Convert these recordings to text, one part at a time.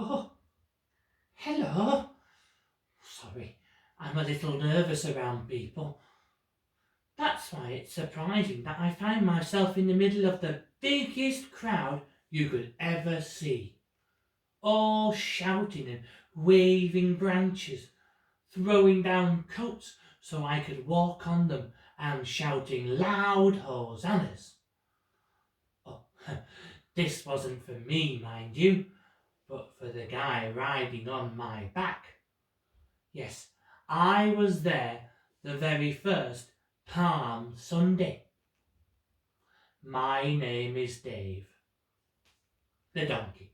Oh, hello. Sorry, I'm a little nervous around people. That's why it's surprising that I find myself in the middle of the biggest crowd you could ever see. All shouting and waving branches, throwing down coats so I could walk on them, and shouting loud hosannas. Oh, this wasn't for me, mind you, but for the guy riding on my back. Yes, I was there the very first Palm Sunday. My name is Dave, the donkey.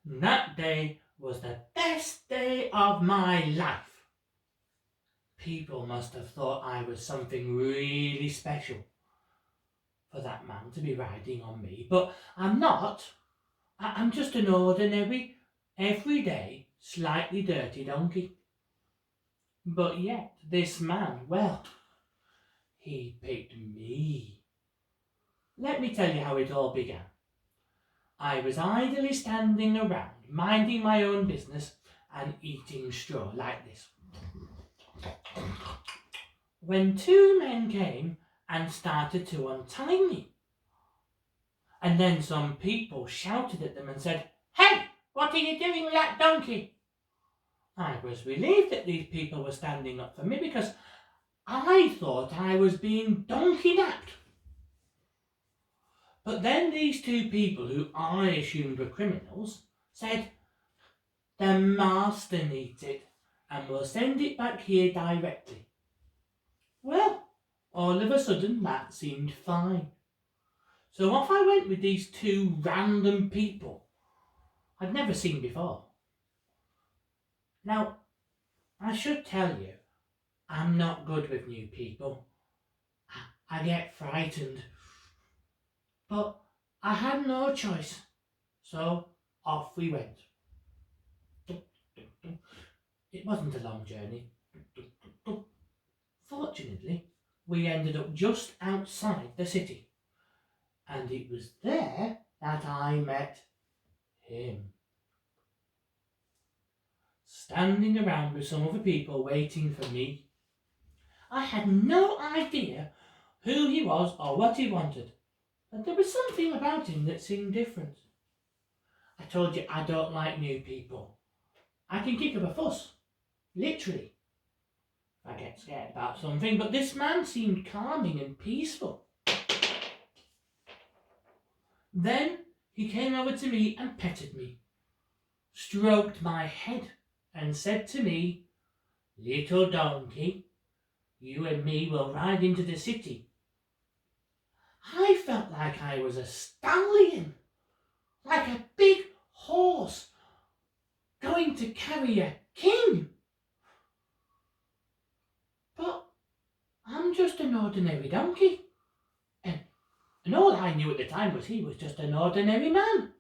That day was the best day of my life. People must have thought I was something really special for that man to be riding on me, but I'm not. I'm just an ordinary, everyday, slightly dirty donkey. But yet, this man, well, he picked me. Let me tell you how it all began. I was idly standing around, minding my own business and eating straw like this, when two men came and started to untie me. And then some people shouted at them and said, "Hey, what are you doing with that donkey?" I was relieved that these people were standing up for me because I thought I was being donkey napped. But then these two people, who I assumed were criminals, said, "The master needs it and will send it back here directly." Well, all of a sudden that seemed fine. So off I went with these two random people I'd never seen before. Now, I should tell you, I'm not good with new people. I get frightened. But I had no choice, so off we went. It wasn't a long journey. Fortunately, we ended up just outside the city, and it was there that I met him. Standing around with some other people waiting for me. I had no idea who he was or what he wanted, but there was something about him that seemed different. I told you I don't like new people. I can kick up a fuss, literally, if I get scared about something, but this man seemed calming and peaceful. Then he came over to me and petted me, stroked my head, and said to me, "Little donkey, you and me will ride into the city." I felt like I was a stallion, like a big horse going to carry a king. But I'm just an ordinary donkey. And all I knew at the time was he was just an ordinary man.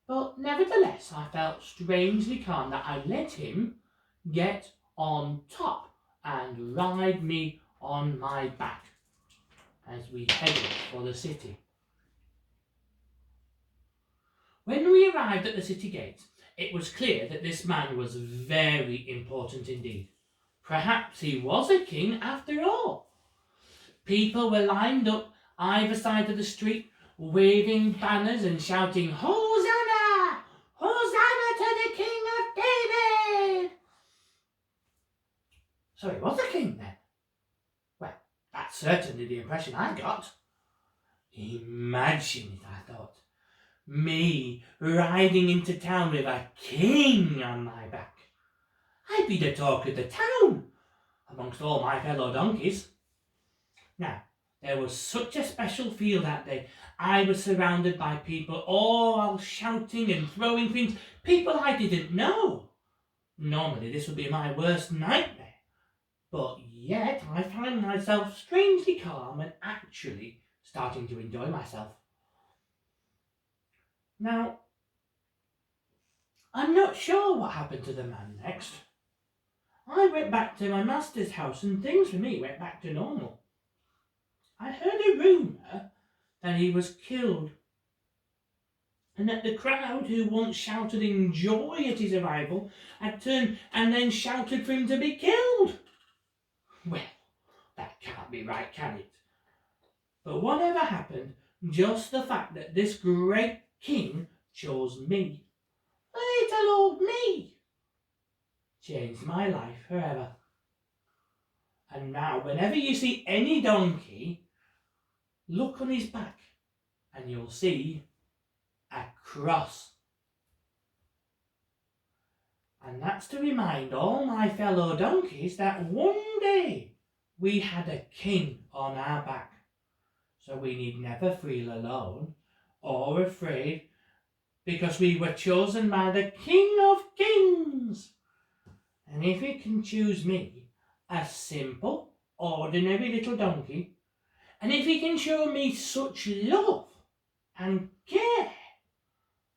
But nevertheless, I felt strangely calm that I let him get on top and ride me on my back as we headed for the city. When we arrived at the city gates, it was clear that this man was very important indeed. Perhaps he was a king after all. People were lined up either side of the street, waving banners and shouting, "Hosanna! Hosanna to the King of David!" So he was a king then. Well, that's certainly the impression I got. Imagine it, I thought. Me riding into town with a king on my back. I'd be the talk of the town amongst all my fellow donkeys. Now, there was such a special feel that day. I was surrounded by people, all shouting and throwing things, people I didn't know. Normally this would be my worst nightmare, but yet I find myself strangely calm and actually starting to enjoy myself. Now, I'm not sure what happened to the man next. I went back to my master's house and things for me went back to normal. I heard a rumour that he was killed. and that the crowd, who once shouted in joy at his arrival, had turned and then shouted for him to be killed. Well, that can't be right, can it? But whatever happened, just the fact that this great king chose me, little old me, changed my life forever. And now, whenever you see any donkey, look on his back and you'll see a cross. And that's to remind all my fellow donkeys that one day we had a king on our back. So we need never feel alone or afraid, because we were chosen by the King of Kings. And if he can choose me, a simple, ordinary little donkey, and if he can show me such love and care,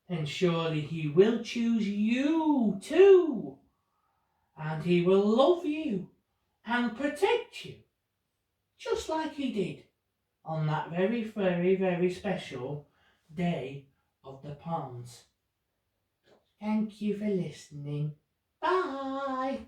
then surely he will choose you too. And he will love you and protect you, just like he did on that very, very, very special day of the Palms. Thank you for listening. Bye.